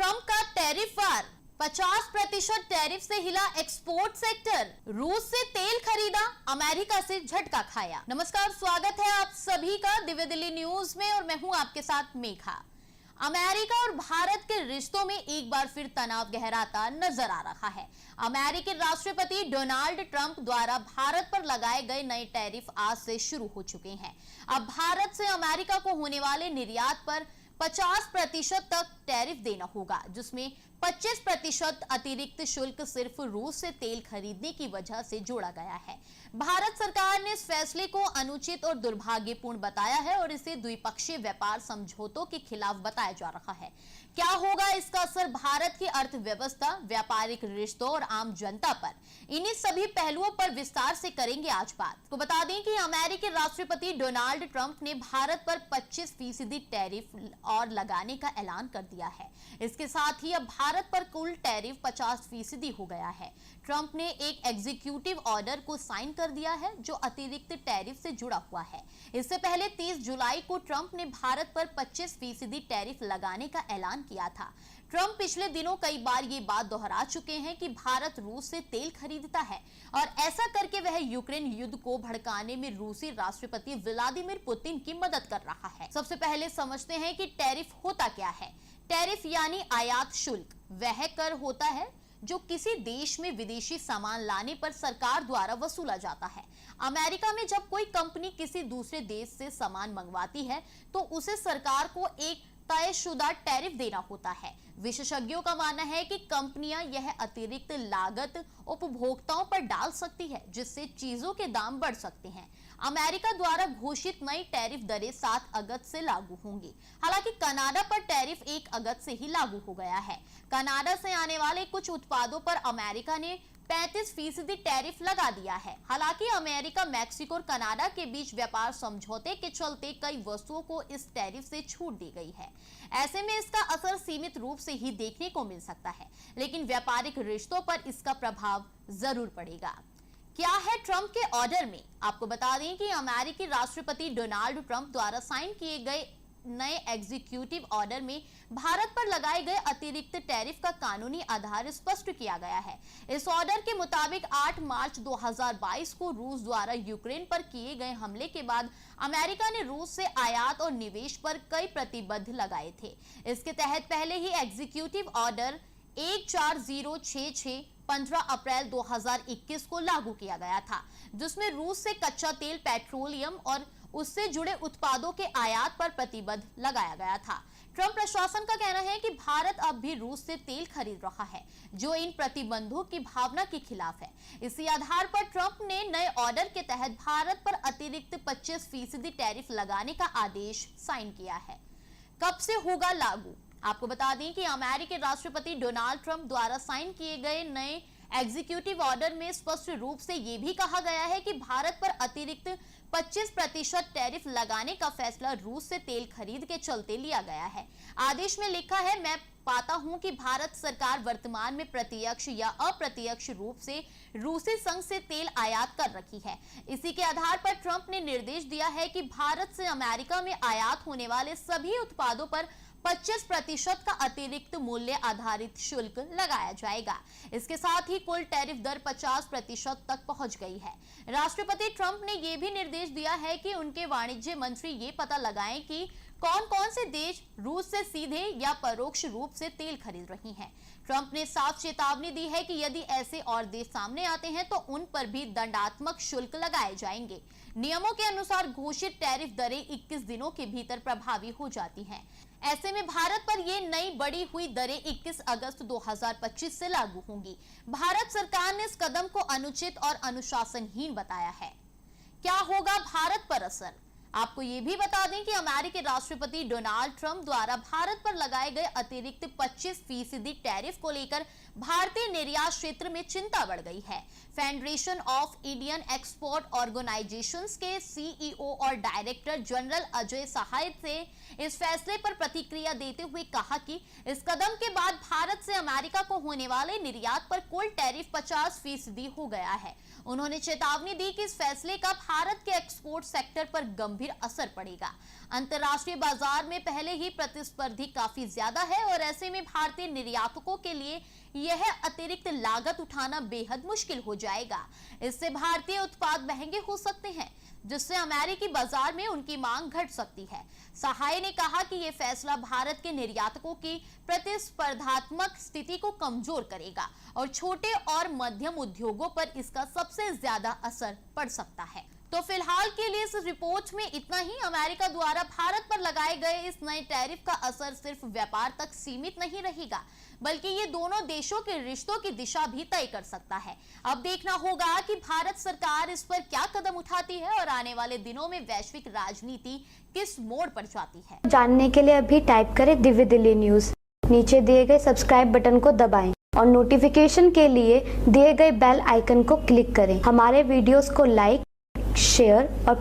Trump का tariff वार, 50% tariff से हिला एक्सपोर्ट सेक्टर, रूस से तेल खरीदा, अमेरिका से झटका खाया। नमस्कार, स्वागत है आप सभी का दिव्य दिल्ली न्यूज में और मैं हूं आपके साथ मेघा। अमेरिका और भारत के रिश्तों में एक बार फिर तनाव गहराता नजर आ रहा है। अमेरिकी राष्ट्रपति डोनाल्ड ट्रंप द्वारा भारत पर लगाए गए नए टैरिफ आज से शुरू हो चुके हैं। अब भारत से अमेरिका को होने वाले निर्यात पर 50% तक टैरिफ देना होगा, जिसमें 25% अतिरिक्त शुल्क सिर्फ रूस से तेल खरीदने की वजह से जोड़ा गया है। भारत सरकार ने इस फैसले को अनुचित और दुर्भाग्यपूर्ण बताया है और इसे द्विपक्षीय व्यापार समझौतों के खिलाफ बताया जा रहा है। क्या होगा इसका असर भारत की अर्थव्यवस्था, व्यापारिक रिश्तों और आम जनता पर? इन्हीं सभी पहलुओं पर विस्तार से करेंगे आज बात। तो बता दें कि अमेरिकी राष्ट्रपति डोनाल्ड ट्रंप ने भारत पर 25% टैरिफ और लगाने का ऐलान कर दिया है। इसके साथ ही अब भारत पर कुल टैरिफ 50% हो गया है। ट्रंप ने एक एग्जीक्यूटिव ऑर्डर को साइन कर दिया है जो अतिरिक्त टैरिफ से जुड़ा हुआ है। इससे पहले 30 जुलाई को ट्रंप ने भारत पर 25% टैरिफ लगाने का ऐलान किया था। ट्रंप पिछले दिनों कई बार ये बात दोहरा चुके हैं कि भारत रूस से तेल खरीदता है और ऐसा करके वह यूक्रेन युद्ध को भड़काने में रूसी राष्ट्रपति व्लादिमीर पुतिन की मदद कर रहा है। सबसे पहले समझते हैं कि टैरिफ होता क्या है। टैरिफ यानी आयात शुल्क वह कर होता है जो किसी देश में विदेशी सामान लाने पर सरकार द्वारा वसूला जाता है। अमेरिका में जब कोई कंपनी किसी दूसरे देश से सामान मंगवाती है तो उसे सरकार को एक तयशुदा टैरिफ देना होता है। विशेषज्ञों का मानना है कि कंपनियां यह अतिरिक्त लागत उपभोक्ताओं पर डाल सकती है, जिससे चीजों के दाम बढ़ सकते हैं। अमेरिका द्वारा घोषित नई टैरिफ दरें 7 अगस्त से लागू होंगी। हालांकि कनाडा पर टैरिफ 1 अगस्त से ही लागू हो गया है। कनाडा से आने वाले कुछ उत्पादों पर अमेरिका ने 35% टैरिफ लगा दिया है। हालांकि अमेरिका, मैक्सिको और कनाडा के बीच व्यापार समझौते के चलते कई वस्तुओं को इस टैरिफ से छूट दी गई है। ऐसे में इसका असर सीमित रूप से ही देखने को मिल सकता है, लेकिन व्यापारिक रिश्तों पर इसका प्रभाव जरूर पड़ेगा। क्या है ट्रंप के ऑर्डर में? आपको बता दें कि अमेरिकी राष्ट्रपति डोनाल्ड ट्रंप द्वारा साइन किए गए नए एग्जीक्यूटिव ऑर्डर में भारत पर लगाए गए अतिरिक्त टैरिफ का कानूनी आधार स्पष्ट किया गया है। इस ऑर्डर के मुताबिक 8 मार्च 2022 को रूस द्वारा यूक्रेन पर किए गए हमले के बाद अमेरिका ने रूस से आयात और निवेश पर कई प्रतिबंध लगाए थे। इसके तहत पहले ही एग्जीक्यूटिव ऑर्डर 14066 15 अप्रैल 2021 को लागू किया गया था, जिसमें रूस से कच्चा तेल, पेट्रोलियम और उससे जुड़े उत्पादों के आयात पर प्रतिबंध लगाया गया था। ट्रंप प्रशासन का कहना है कि भारत अब भी रूस से तेल खरीद रहा है, जो इन प्रतिबंधों की भावना के खिलाफ है। इसी आधार पर ट्रंप ने नए ऑर्डर के तहत भारत पर अतिरिक्त 25% टैरिफ लगाने का आदेश साइन किया है। कब से होगा लागू? आपको बता दें कि अमेरिकी राष्ट्रपति डोनाल्ड ट्रंप द्वारा साइन किए गए नए एग्जीक्यूटिव ऑर्डर में स्पष्ट रूप से यह भी कहा गया है कि भारत पर अतिरिक्त 25% टैरिफ लगाने का फैसला रूस से तेल खरीद के चलते लिया गया है। आदेश में लिखा है, मैं पाता हूं कि भारत सरकार वर्तमान में प्रत्यक्ष या अप्रत्यक्ष रूप से रूसी संघ से तेल आयात कर रही है। इसी के आधार पर ट्रंप ने निर्देश दिया है कि भारत से अमेरिका में आयात होने वाले सभी उत्पादों पर 25% का अतिरिक्त मूल्य आधारित शुल्क लगाया जाएगा। इसके साथ ही कुल टैरिफ दर 50% तक पहुंच गई है। राष्ट्रपति ट्रंप ने यह भी निर्देश दिया है कि उनके वाणिज्य मंत्री ये पता लगाएं कि कौन कौन से देश रूस से सीधे या परोक्ष रूप से तेल खरीद रही हैं। ट्रंप ने साफ चेतावनी दी है कि यदि ऐसे और देश सामने आते हैं तो उन पर भी दंडात्मक शुल्क लगाए जाएंगे। नियमों के अनुसार घोषित टैरिफ दरें 21 दिनों के भीतर प्रभावी हो जाती हैं। ऐसे में भारत पर ये नई बढ़ी हुई दरें 21 अगस्त 2025 से लागू होंगी। भारत सरकार ने इस कदम को अनुचित और अनुशासनहीन बताया है। क्या होगा भारत पर असर? आपको ये भी बता दें कि अमेरिकी राष्ट्रपति डोनाल्ड ट्रंप द्वारा भारत पर लगाए गए अतिरिक्त 25% टैरिफ को लेकर भारतीय निर्यात क्षेत्र में चिंता बढ़ गई है। Federation of Indian export organisations के सीईओ और डायरेक्टर जनरल अजय सहाय ने इस फैसले पर प्रतिक्रिया देते हुए कहा कि इस कदम के बाद भारत से अमेरिका को होने वाले निर्यात पर कुल टैरिफ 50% हो गया है। उन्होंने चेतावनी दी कि इस फैसले का भारत के एक्सपोर्ट सेक्टर पर गंभीर असर पड़ेगा। अंतर्राष्ट्रीय बाजार में पहले ही प्रतिस्पर्धी काफी ज्यादा है और ऐसे में भारतीय निर्यातकों के लिए यह अतिरिक्त लागत उठाना बेहद मुश्किल हो जाएगा। इससे भारतीय उत्पाद महंगे हो सकते हैं, जिससे अमेरिकी बाजार में उनकी मांग घट सकती है। सहाय ने कहा कि यह फैसला भारत के निर्यातकों की प्रतिस्पर्धात्मक स्थिति को कमजोर करेगा और छोटे और मध्यम उद्योगों पर इसका सबसे ज्यादा असर पड़ सकता है। तो फिलहाल के लिए इस रिपोर्ट में इतना ही। अमेरिका द्वारा भारत पर लगाए गए इस नए टैरिफ का असर सिर्फ व्यापार तक सीमित नहीं रहेगा, बल्कि ये दोनों देशों के रिश्तों की दिशा भी तय कर सकता है। अब देखना होगा कि भारत सरकार इस पर क्या कदम उठाती है और आने वाले दिनों में वैश्विक राजनीति किस मोड़ पर जाती है। जानने के लिए अभी टाइप करें दिव्य दिल्ली न्यूज। नीचे दिए गए सब्सक्राइब बटन को दबाएं और नोटिफिकेशन के लिए दिए गए बेल आइकन को क्लिक करें। हमारे वीडियोस को लाइक, शेयर और